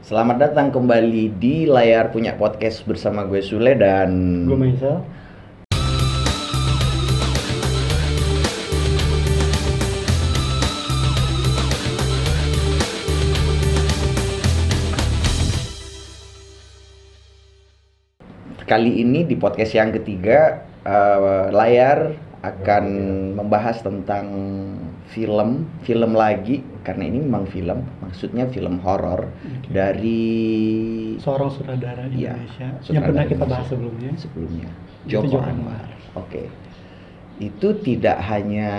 Selamat datang kembali di Layar Punya Podcast bersama gue Sule dan Gue Maisel. kali ini di podcast yang ketiga Layar akan membahas tentang film lagi karena ini memang film, maksudnya film horor dari Seorang sutradara Iya, Indonesia yang sutradara pernah kita bahas Indonesia. sebelumnya. Joko Joko Anwar. Oke. Itu tidak hanya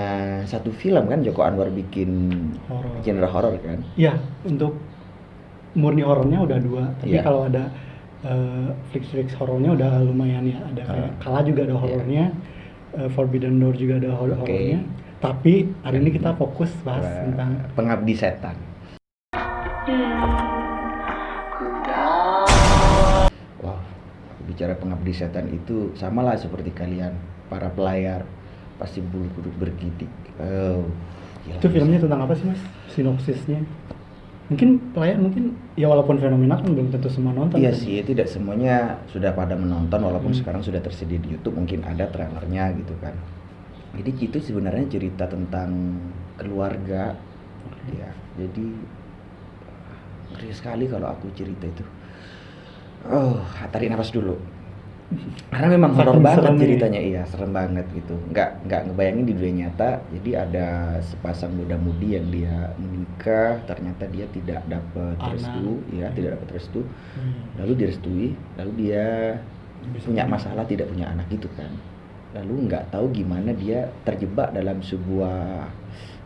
satu film kan Joko Anwar bikin Horor. genre horor kan? Iya, untuk murni horornya udah 2, tapi Iya. kalau ada flick horornya udah lumayan ya. Ada kayak Kala juga ada horornya, Forbidden Door juga ada horornya. Tapi hari ini kita fokus bahas tentang Pengabdi Setan. Wow, bicara Pengabdi Setan itu samalah seperti kalian para pelayar pasti bulu kuduk bergidik. Gila. itu filmnya tentang apa sih mas? Sinopsisnya? Mungkin pelayar ya walaupun fenomena kan belum tentu semua nonton. Iya kan? sih, tidak semuanya sudah pada menonton walaupun sekarang sudah tersedia di YouTube, mungkin ada trailernya gitu kan. Jadi itu sebenarnya cerita tentang keluarga. Ya, jadi ngeri sekali kalau aku cerita itu. Tarik nafas dulu. Karena memang horor Saking banget seremnya. ceritanya, iya serem banget gitu. Nggak ngebayangin di dunia nyata. Jadi ada sepasang muda-mudi yang dia menikah, ternyata dia tidak dapat restu, ya tidak dapat restu. Lalu direstui, lalu dia punya masalah tidak punya anak gitu kan. Lalu nggak tahu gimana dia terjebak dalam sebuah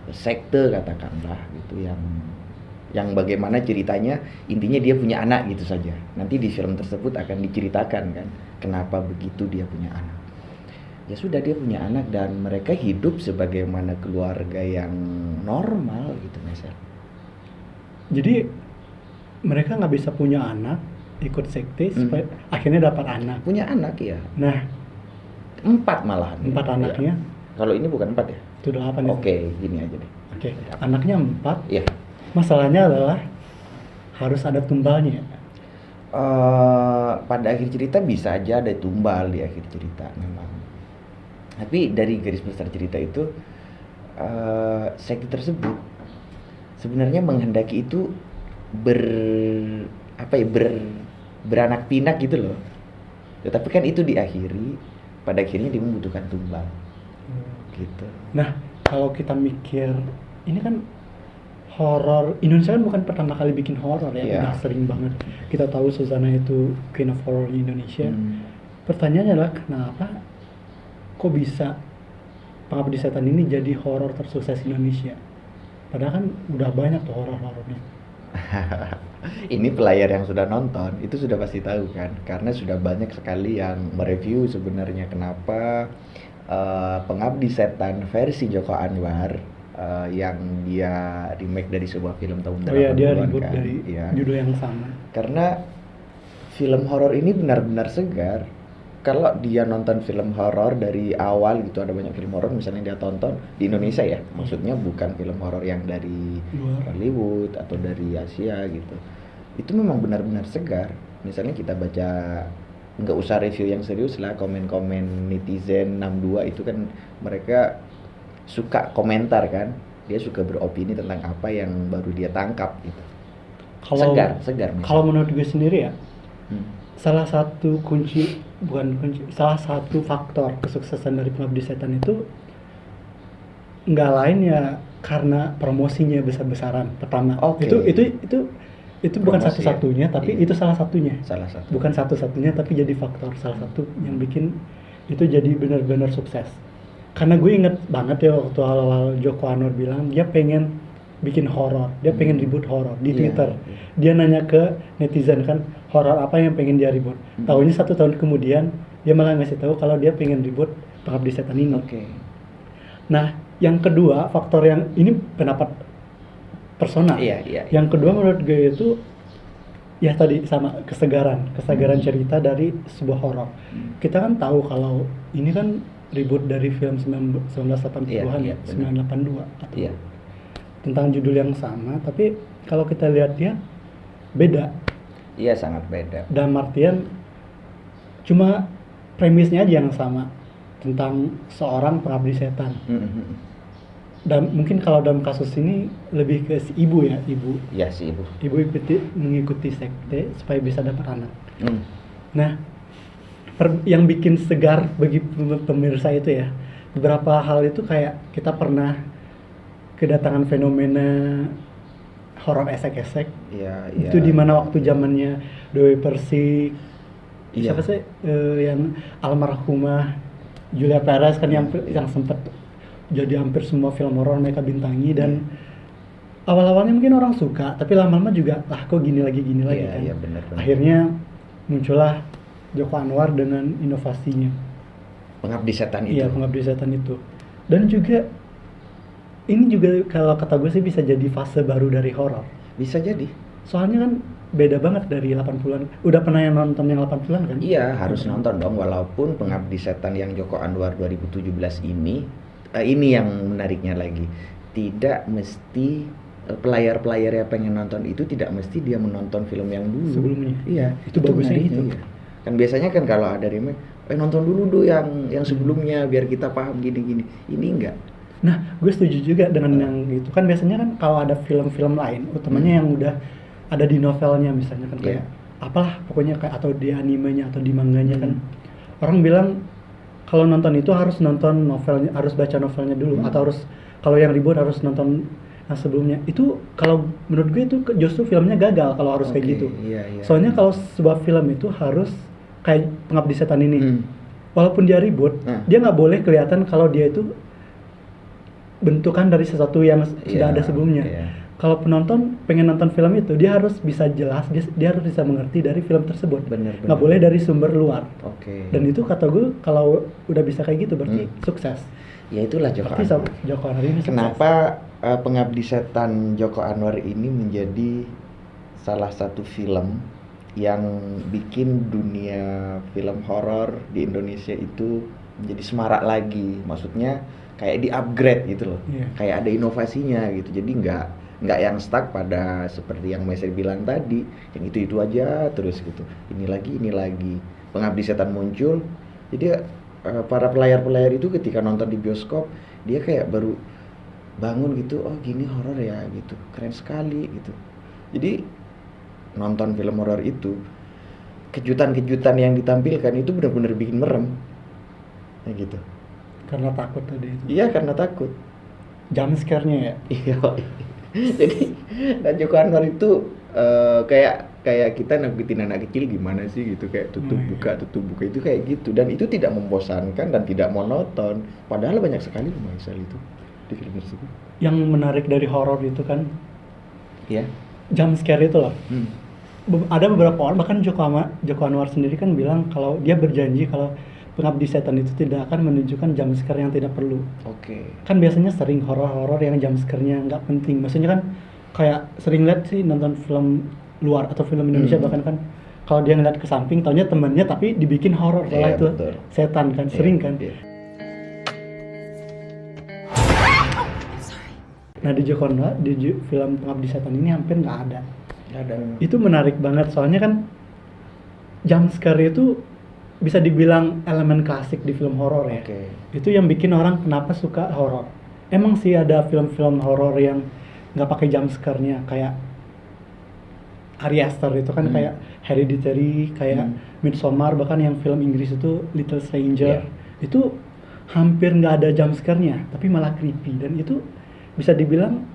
sekte katakanlah gitu yang bagaimana ceritanya intinya dia punya anak gitu saja. Nanti di film tersebut akan diceritakan kan kenapa begitu dia punya anak. Ya sudah, dia punya anak dan mereka hidup sebagaimana keluarga yang normal gitu misal. Jadi mereka nggak bisa punya anak, ikut sekte supaya akhirnya dapat anak. Punya anak ya. Nah, 4 malahan. 4 anaknya. Ya. Kalau ini bukan 4 ya? Itu udah apa nih? Oke, gini aja deh. Oke, anaknya 4. Iya. Masalahnya adalah harus ada tumbalnya. Pada akhir cerita bisa aja ada tumbal di akhir cerita memang. Tapi dari garis besar cerita itu sekte tersebut sebenarnya menghendaki itu beranak pinak gitu loh. Tetapi kan itu diakhiri pada akhirnya dia membutuhkan tumbal. Gitu. Nah, kalau kita mikir ini kan horor Indonesia kan bukan pertama kali bikin horor ya, Iya. udah sering banget. Kita tahu Suzana itu Queen of Horror di Indonesia. Pertanyaannya adalah kenapa kok bisa Pengabdi Setan ini jadi horor tersukses Indonesia? Padahal kan udah banyak tuh horor-horornya. Ini pelayar yang sudah nonton itu sudah pasti tahu kan, karena sudah banyak sekali yang mereview sebenarnya kenapa Pengabdi Setan versi Joko Anwar yang dia remake dari sebuah film tahun 80-an. Oh iya, dia reboot kan. dari Iya. judul yang sama. Karena film horor ini benar-benar segar. Kalau dia nonton film horor dari awal gitu, ada banyak film horor misalnya dia tonton di Indonesia ya, maksudnya bukan film horor yang dari Luar. Hollywood atau dari Asia gitu, itu memang benar-benar segar. Misalnya kita baca, nggak usah review yang serius lah, komen-komen netizen 62 itu kan mereka suka komentar kan, dia suka beropini tentang apa yang baru dia tangkap gitu. Segar misalnya. Kalau menurut gue sendiri ya, salah satu faktor kesuksesan dari Pengabdi Setan itu nggak lain ya karena promosinya besar-besaran. Pertama, Oke. itu bukan Promosi satu-satunya, ya? tapi Iya. itu salah satunya. Salah satu. Bukan satu-satunya, tapi jadi faktor salah satu yang bikin itu jadi benar-benar sukses. Karena gue inget banget ya waktu awal-awal Joko Anwar bilang dia pengen bikin horor, dia pengen ribut horor di Iya, Twitter. iya. Dia nanya ke netizen kan, horor apa yang pengen dia ribut. Tahunya 1 tahun kemudian dia malah ngasih tahu kalau dia pengen ribut Pengabdi Setan ini. Oke. Nah, yang kedua faktor yang ini pendapat personal. Iya. Yang kedua menurut gue itu ya tadi sama kesegaran cerita dari sebuah horor. Kita kan tahu kalau ini kan reboot dari film 1980-an Iya, ya, benar. 982 atau Iya. tentang judul yang sama, tapi kalau kita lihat dia beda. Iya, sangat beda. Dalam artian cuma premisnya aja yang sama tentang seorang pengabdi setan. Dan mungkin kalau dalam kasus ini lebih ke si ibu ya, ibu. Iya, si ibu. Ibu mengikuti sekte supaya bisa dapat anak. Nah, yang bikin segar bagi pemirsa itu ya, beberapa hal itu kayak kita pernah kedatangan fenomena horor esek-esek. Iya. Itu di mana waktu zamannya Dewi Persik, Iya. siapa sih yang almarhumah Julia Perez kan yang sempat jadi hampir semua film horor mereka bintangi, dan awal-awalnya mungkin orang suka, tapi lama-lama juga kok gini lagi kan. Iya, benar. Akhirnya muncullah Joko Anwar dengan inovasinya. Pengabdi setan itu. Iya, pengabdi setan itu. Dan juga ini juga kalau kata gue sih bisa jadi fase baru dari horor. Bisa jadi. Soalnya kan beda banget dari 80-an. Udah pernah yang nonton yang 80-an kan? Iya, harus nonton dong, walaupun Pengabdi Setan yang Joko Anwar 2017 ini yang menariknya lagi. Tidak mesti pelayar-pelayar yang pengen nonton itu tidak mesti dia menonton film yang dulu. Sebelumnya. Iya, itu bagusnya gitu. Iya. Kan biasanya kan kalau ada remake, nonton dulu tuh yang sebelumnya biar kita paham gini-gini. Ini enggak. Nah, gue setuju juga dengan yang gitu. Kan biasanya kan kalau ada film-film lain, utamanya yang udah ada di novelnya misalnya kan kayak apalah pokoknya kayak atau di animenya atau di manganya kan. Orang bilang kalau nonton itu harus nonton novelnya, harus baca novelnya dulu, atau harus kalau yang ribut harus nonton yang sebelumnya. Itu kalau menurut gue itu justru filmnya gagal kalau harus kayak gitu. Iya. Soalnya kalau sebuah film itu harus kayak Pengabdi Setan ini, walaupun dia ribut, dia nggak boleh kelihatan kalau dia itu bentukan dari sesuatu yang sudah ada sebelumnya. Kalau penonton pengen nonton film itu, dia harus bisa jelas, dia harus bisa mengerti dari film tersebut. Bener. Nggak boleh dari sumber luar. Oke. Dan itu kata gue kalau udah bisa kayak gitu berarti sukses. Ya itulah Joko Berarti Anwar. Joko Anwar ini sukses. Kenapa Pengabdi Setan Joko Anwar ini menjadi salah satu film yang bikin dunia film horor di Indonesia itu menjadi semarak lagi. Maksudnya kayak di-upgrade gitu loh. Kayak ada inovasinya gitu. Jadi nggak yang stuck pada seperti yang Mesir bilang tadi, yang itu aja terus gitu. Ini lagi. Pengabdi Setan muncul. Jadi para pelayar-pelayar itu ketika nonton di bioskop, dia kayak baru bangun gitu, oh gini horor ya gitu. Keren sekali gitu. Jadi nonton film horor itu, kejutan-kejutan yang ditampilkan itu benar-benar bikin merem. Kayak gitu. Karena takut tadi itu. Iya, karena takut. Jump scare-nya ya. Iya. Jadi dan Joko Anwar itu kayak kita nakutin anak kecil gimana sih gitu, kayak tutup buka itu kayak gitu, dan itu tidak membosankan dan tidak monoton, padahal banyak sekali misal itu di film tersebut. Yang menarik dari horor itu kan jump scare itu loh. Ada beberapa orang, bahkan Joko Anwar sendiri kan bilang kalau dia berjanji kalau Pengabdi Setan itu tidak akan menunjukkan jump scare yang tidak perlu. Oke. Kan biasanya sering horor-horor yang jump scare-nya nggak penting. Maksudnya kan kayak sering lihat sih nonton film luar atau film Indonesia bahkan kan kalau dia ngeliat ke samping taunya temennya tapi dibikin horor itu betul. Setan kan sering kan. Nah di Joko Anwar di film Pengabdi Setan ini hampir nggak ada. Itu menarik banget soalnya kan jump scare itu bisa dibilang elemen klasik di film horor ya. Itu yang bikin orang kenapa suka horor. Emang sih ada film-film horor yang nggak pakai jump scare-nya kayak Ari Aster itu kan kayak Hereditary, kayak Midsommar, bahkan yang film Inggris itu Little Stranger. Itu hampir nggak ada jump scare-nya, tapi malah creepy, dan itu bisa dibilang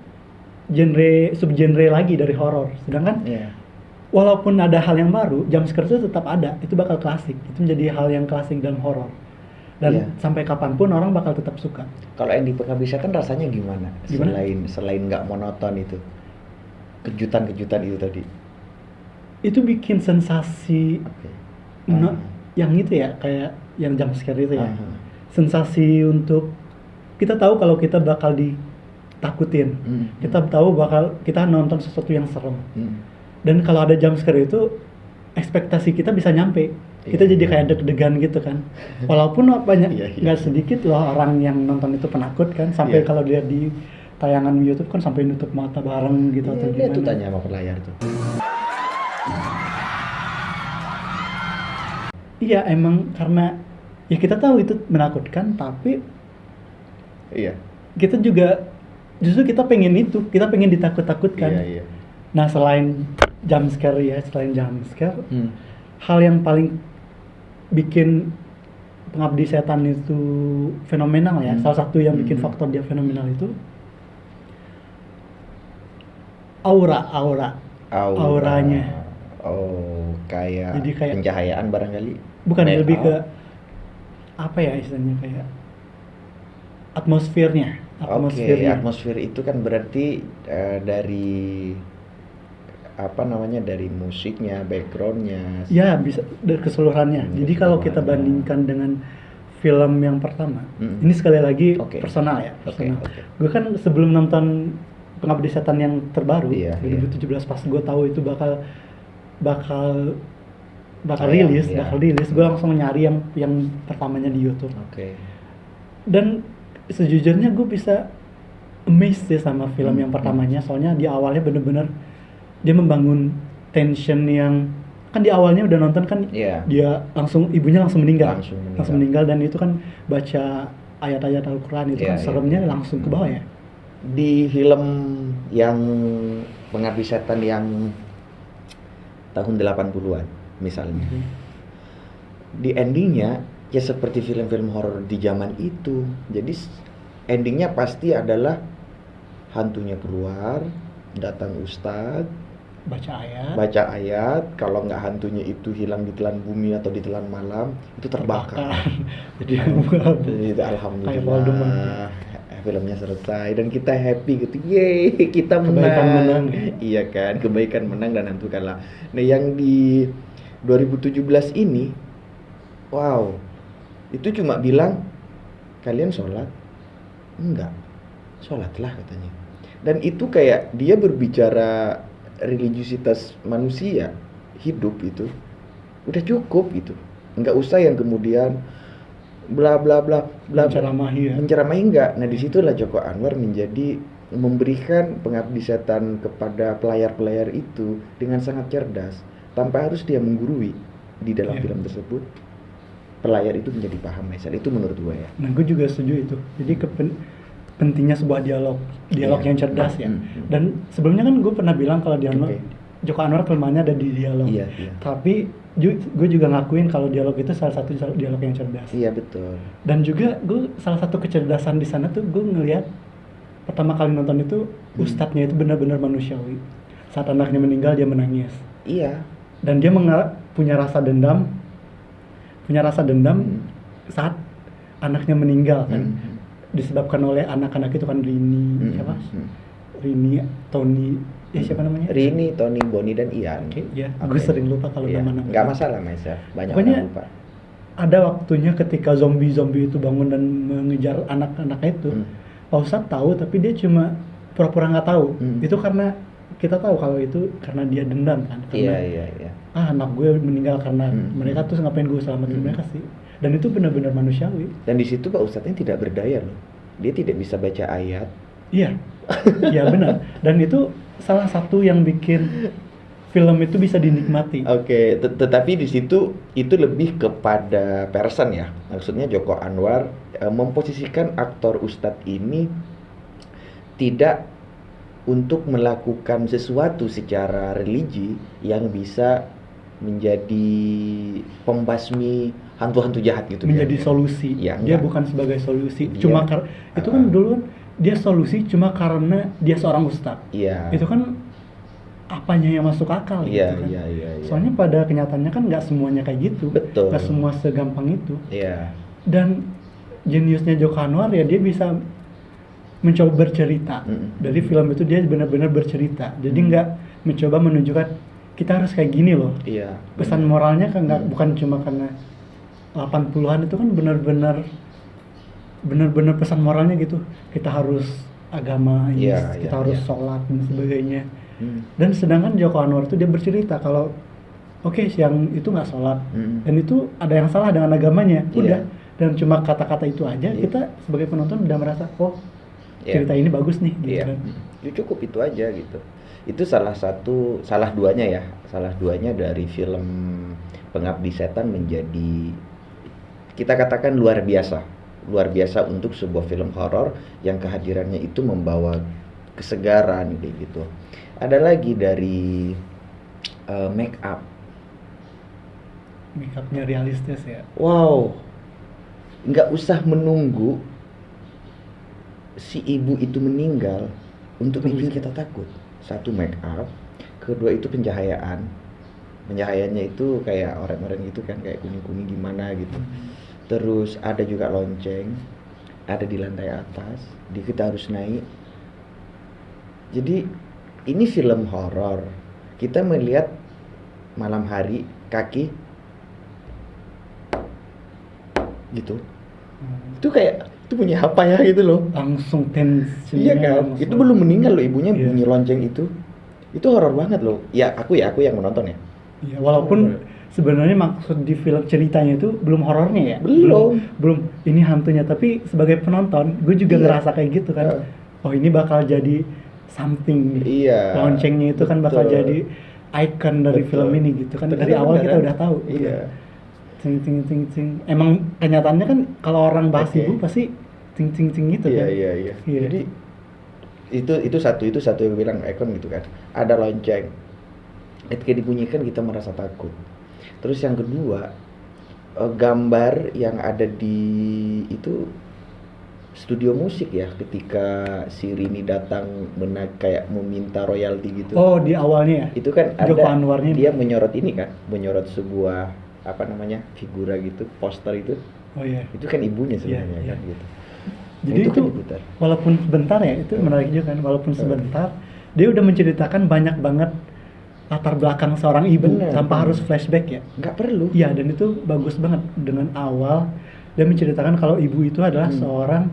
subgenre lagi dari horor. Sedangkan walaupun ada hal yang baru, jump scare itu tetap ada, itu bakal klasik, itu menjadi hal yang klasik dalam horor. Dan sampai kapanpun orang bakal tetap suka. Kalau yang di Pengabdi Setan rasanya gimana? Selain nggak monoton itu, kejutan-kejutan itu tadi. Itu bikin sensasi, yang itu ya, kayak yang jump scare itu ya. Sensasi untuk kita tahu kalau kita bakal ditakutin, kita tahu bakal kita nonton sesuatu yang serem. Dan kalau ada jump scare itu, ekspektasi kita bisa nyampe. Kita jadi kayak deg-degan gitu kan. Walaupun banyak, nggak sedikit loh orang yang nonton itu penakut kan. Sampai kalau dia di tayangan YouTube kan sampai nutup mata bareng gitu atau gimana. Itu tanya sama pelayar tuh. Iya, emang karena ya kita tahu itu menakutkan, tapi Iya. kita juga justru kita pengen itu, kita pengen ditakut-takutkan. Iya. Nah, selain jump scare ya, Hmm. hal yang paling bikin Pengabdi Setan itu fenomenal ya, salah satu yang bikin faktor dia fenomenal itu auranya. Oh, Jadi kayak pencahayaan barangkali. bukan, Made lebih up. ke apa ya istilahnya, kayak atmosfernya. Oke, atmosfer itu kan berarti dari apa namanya, dari musiknya, backgroundnya. Ya, bisa dari keseluruhannya. Jadi kalau kita bandingkan dengan film yang pertama, ini sekali lagi Oke. personal ya, Oke, personal. oke. Gue kan sebelum nonton Pengabdi Setan yang terbaru, Iya, 2017, pas gue tahu itu bakal Tayang, rilis, iya. gue langsung nyari yang pertamanya di YouTube. Oke. Dan sejujurnya gue bisa amazed sih sama film yang pertamanya, soalnya di awalnya bener-bener dia membangun tension yang kan di awalnya udah nonton kan, Iya. dia ibunya langsung meninggal. Langsung meninggal. Dan itu kan baca ayat-ayat Al-Quran itu Iya, kan seremnya iya. langsung ke bawah ya. Di film yang Pengabdi Setan yang tahun 80-an misalnya, di endingnya ya seperti film-film horor di zaman itu. Jadi endingnya pasti adalah hantunya keluar, datang ustadz, baca ayat, kalau nggak hantunya itu hilang ditelan bumi atau ditelan malam, itu terbakar. Jadi Jadi Kayak Voldemort. alhamdulillah filmnya selesai dan kita happy gitu, yeay kita menang. Kebaikan menang. Iya kan, kebaikan menang dan hantu kalah. Nah yang di 2017 ini, wow, itu cuma bilang kalian sholat? Enggak, sholatlah katanya. Dan itu kayak dia berbicara religiusitas manusia hidup, itu udah cukup itu, nggak usah yang kemudian bla bla bla bla menceramahi enggak. Nah disitulah Joko Anwar memberikan Pengabdi Setan kepada pelayar-pelayar itu dengan sangat cerdas, tanpa harus dia menggurui di dalam film tersebut. Pelayar itu menjadi paham Maisal, itu menurut gue ya. Nah gue juga setuju itu. Jadi pentingnya sebuah dialog yang cerdas ya. Dan sebelumnya kan gue pernah bilang kalau Joko Anwar kelemahannya ada di dialog. Iya. Tapi gue juga ngakuin kalau dialog itu salah satu dialog yang cerdas. Iya betul. Dan juga gue salah satu kecerdasan di sana tuh gue ngelihat pertama kali nonton itu ustadznya itu benar-benar manusiawi. Saat anaknya meninggal dia menangis. Iya. Dan dia punya rasa dendam saat anaknya meninggal kan. Disebabkan oleh anak-anak itu kan Rini, siapa? Rini, Tony, siapa namanya? Rini, Tony, Bonnie dan Ian. Gue sering lupa kalau nama-nama. Nggak masalah Maisa, banyak Pokoknya, orang lupa. Ada waktunya ketika zombie itu bangun dan mengejar anak-anak itu, Pak Ustadz tahu tapi dia cuma pura-pura nggak tahu. Itu karena kita tahu kalau itu karena dia dendam kan. Karena, Iya. anak gue meninggal karena mereka tuh ngapain gue selamatin mereka sih. Dan itu benar-benar manusiawi. Dan di situ Pak Ustadznya tidak berdaya loh. Dia tidak bisa baca ayat. Iya. Iya benar. Dan itu salah satu yang bikin film itu bisa dinikmati. Oke, tetapi di situ itu lebih kepada person ya. Maksudnya Joko Anwar memposisikan aktor Ustadz ini tidak untuk melakukan sesuatu secara religi yang bisa menjadi pembasmi hantu-hantu jahat gitu. Menjadi solusi. Ya, dia bukan sebagai solusi. Cuma itu kan dulu kan dia solusi cuma karena dia seorang ustadz. Iya. Itu kan apanya yang masuk akal gitu kan. Iya. Soalnya pada kenyataannya kan nggak semuanya kayak gitu. Betul. Nggak semua segampang itu. Iya. Dan jeniusnya Joko Anwar ya dia bisa mencoba bercerita. Dari film itu dia benar-benar bercerita. Jadi nggak mencoba menunjukkan kita harus kayak gini loh. Iya. Pesan moralnya kan bukan cuma karena 80-an itu kan benar-benar pesan moralnya gitu. Kita harus agamis, kita harus sholat dan sebagainya. Dan sedangkan Joko Anwar itu dia bercerita kalau siang itu nggak sholat dan itu ada yang salah dengan agamanya. Udah, dan cuma kata-kata itu aja kita sebagai penonton udah merasa cerita ini bagus nih gitu kan. Cukup itu aja gitu. Itu salah duanya dari film Pengabdi Setan menjadi, kita katakan luar biasa untuk sebuah film horor yang kehadirannya itu membawa kesegaran kayak gitu. Ada lagi dari make upnya realistis ya. wow, nggak usah menunggu si ibu itu meninggal untuk bikin kita takut. Satu, make up. Kedua itu pencahayaannya itu kayak orang-orang gitu kan, kayak kuning-kuning gimana gitu. Terus ada juga lonceng, ada di lantai atas, kita harus naik. Jadi ini film horor, kita melihat malam hari kaki gitu. Itu kayak, itu punya apa ya gitu loh, Langsung tense. iya kan, langsung. itu belum meninggal loh ibunya, Iya. bunyi lonceng itu horor banget loh. Ya aku yang menonton ya. Iya, walaupun sebenarnya maksud di film ceritanya itu belum horornya ya. Belum ini hantunya, tapi sebagai penonton gue juga Iya. ngerasa kayak gitu kan. Oh, ini bakal jadi something nih. Iya, Loncengnya itu kan bakal betul. jadi icon dari Betul. film ini gitu kan. Ternyata Dari awal kita beneran. udah tahu. Iya. Ting ting ting ting. Emang kenyataannya kan kalau orang bahas Oke. ibu pasti ting ting ting gitu Iya, kan. iya. Iya. Jadi itu satu yang bilang ikon gitu kan. Ada lonceng. Ketika dibunyikan kita merasa takut. Terus yang kedua, gambar yang ada di itu studio musik ya, ketika si Rini datang kayak meminta royalti gitu. Oh, di awalnya ya. Itu kan ada, Joko Anwarnya. dia menyorot ini kan, menyorot sebuah apa namanya, figura gitu, poster itu. Oh iya. Itu kan ibunya sebenarnya Iya, kan iya. gitu. Jadi Itu itu kan diputar. walaupun sebentar ya, itu menarik juga kan, walaupun sebentar dia udah menceritakan banyak banget latar belakang seorang ibu Bener, tanpa bener. harus flashback ya. Nggak perlu. Iya, dan itu bagus banget. Dengan awal dia menceritakan kalau ibu itu adalah seorang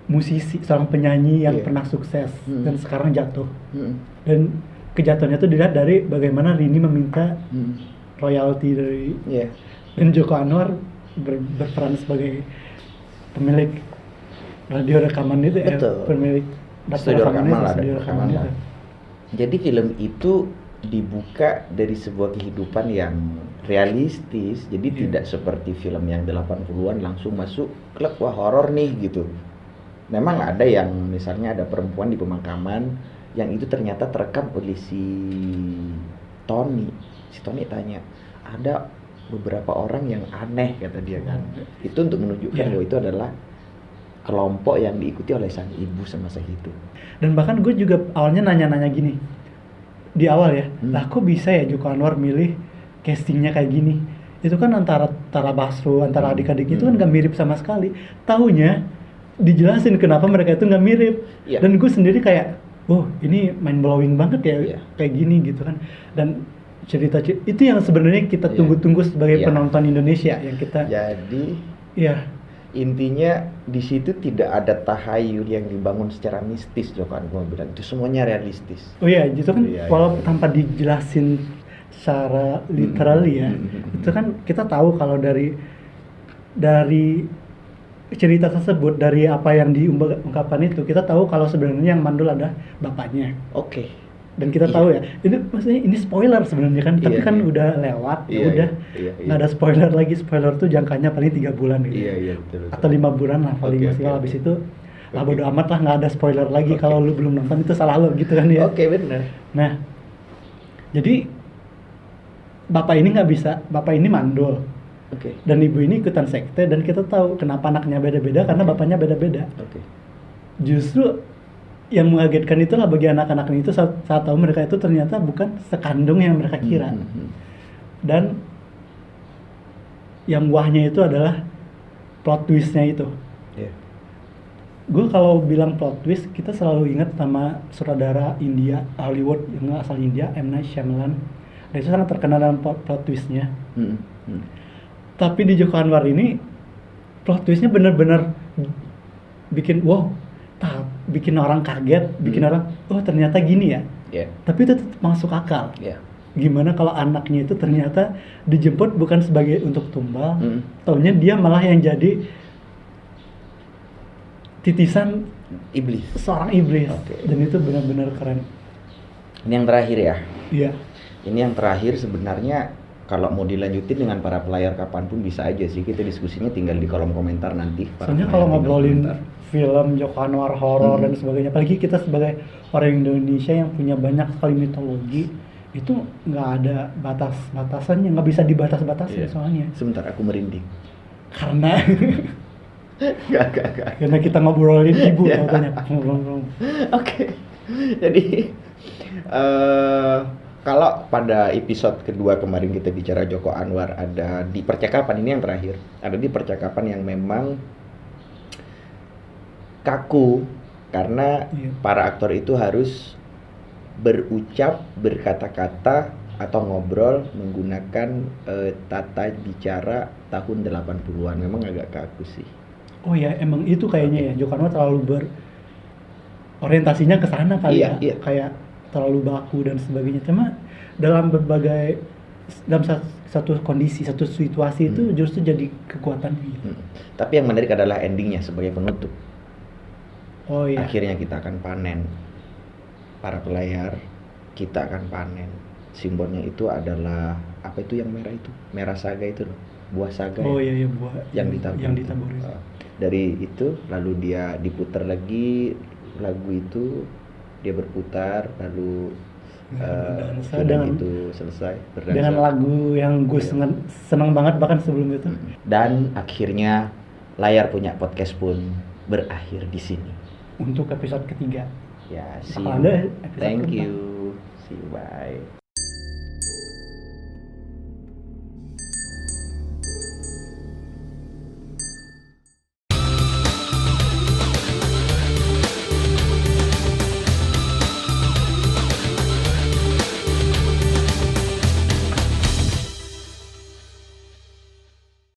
musisi, seorang penyanyi yang Iya. pernah sukses Hmm. dan sekarang jatuh. Mm-mm. Dan kejatuhannya itu dilihat dari bagaimana Rini meminta Mm. royalti dari, Iya. dan Joko Anwar berperan sebagai pemilik radio rekaman itu ya, Betul. pemilik dapur Studio rekaman rekaman itu, lah, studio dapur rekaman rekaman itu. Jadi film itu dibuka dari sebuah kehidupan yang realistis. Jadi Iya. tidak seperti film yang 80-an langsung masuk klub, wah horor nih gitu. Memang ada yang misalnya ada perempuan di pemakaman yang itu ternyata terekam oleh si Tony. Si Tony tanya, ada beberapa orang yang aneh kata dia kan. Itu untuk menunjukkan Iya. bahwa itu adalah kelompok yang diikuti oleh sang ibu semasa hidup. Dan bahkan gue juga awalnya nanya-nanya gini di awal ya, lah kok bisa ya Joko Anwar milih castingnya kayak gini? Itu kan antara Tara Basro, antara adik-adik itu kan gak mirip sama sekali. Taunya dijelasin kenapa mereka itu gak mirip. Iya. Dan gue sendiri kayak, oh ini mind blowing banget ya, Iya. kayak gini gitu kan. Dan cerita itu yang sebenarnya kita Iya. tunggu-tunggu sebagai Iya. penonton Indonesia yang kita, Jadi ya intinya di situ tidak ada tahayul yang dibangun secara mistis, Joko Anwar bilang itu semuanya realistis. oh ya itu kan Iya, walaupun iya. tanpa dijelasin secara literally ya, itu kan kita tahu kalau dari cerita tersebut, dari apa yang diungkapkan itu, kita tahu kalau sebenarnya yang mandul ada bapaknya. Oke. Dan kita Iya. tahu ya, ini maksudnya ini spoiler sebenarnya kan, tapi Iya, kan iya. udah lewat, ya Iya, udah iya, iya. nggak ada spoiler lagi. Spoiler tuh jangkanya paling 3 bulan gitu. Iya, betul. Atau 5 bulan lah paling Oke, maksimal. oke, Habis oke. itu lah Oke. bodo amat lah, nggak ada spoiler lagi. Oke. Kalau lu belum nonton itu salah lu gitu kan ya. Oke, benar. Nah, jadi bapak ini mandul Oke. dan ibu ini ikutan sekte, dan kita tahu kenapa anaknya beda-beda karena bapaknya beda-beda. Oke. Justru yang mengagetkan itulah bagi anak-anak itu saat tahu mereka itu ternyata bukan sekandung yang mereka kira. Dan yang wahnya itu adalah plot twistnya itu. Iya. Gue kalau bilang plot twist, kita selalu ingat sama sutradara India, Hollywood yang asal India, M. Night Shyamalan. Dia itu sangat terkenal dalam plot twistnya. Tapi di Joko Anwar ini plot twistnya bener-bener bikin wow, bikin orang kaget, bikin orang oh ternyata gini ya. Iya. Tapi itu tetap masuk akal. Iya. Gimana kalau anaknya itu ternyata dijemput bukan sebagai untuk tumbal, taunya dia malah yang jadi titisan Iblis. seorang iblis. Oke. Dan itu benar-benar keren. Ini yang terakhir ya. Iya. Ini yang terakhir sebenarnya kalau mau dilanjutin dengan para pelayar kapanpun bisa aja sih, kita diskusinya tinggal di kolom komentar nanti. Soalnya kalau ngobrolin film Joko Anwar horor dan sebagainya, apalagi kita sebagai orang Indonesia yang punya banyak sekali mitologi, itu nggak ada batas-batasannya, nggak bisa dibatas-batasin soalnya. Sebentar, aku merinding. Karena Gak. karena kita ngobrolin ibu Iya. contohnya. Oke. Jadi kalau pada episode kedua kemarin kita bicara Joko Anwar, ada di percakapan ini yang terakhir, ada di percakapan yang memang kaku karena para aktor itu harus berucap, berkata-kata atau ngobrol menggunakan tata bicara tahun 80-an. Memang agak kaku sih. Oh ya, emang itu kayaknya ya, Joko Anwar terlalu berorientasinya ke sana kali Iya, ya, iya. kayak terlalu baku dan sebagainya. Cuma dalam dalam satu kondisi, satu situasi itu justru jadi kekuatan gitu. Tapi yang menarik adalah endingnya sebagai penutup. Oh iya. Akhirnya kita akan panen. Para pelayar, kita akan panen. Simbolnya itu adalah apa itu yang merah itu? Merah saga itu loh. Buah saga. Oh ya? iya buah Yang ditabur. Yang ditabur. Dari itu lalu dia diputar lagi lagu itu, dia berputar lalu berdansa film dengan itu selesai berdansa. dengan lagu yang gue seneng banget bahkan sebelum itu. Dan akhirnya layar punya podcast pun berakhir di sini. Untuk episode ketiga. Ya, see Bakal ada you. episode Thank keempat. you. See you, bye.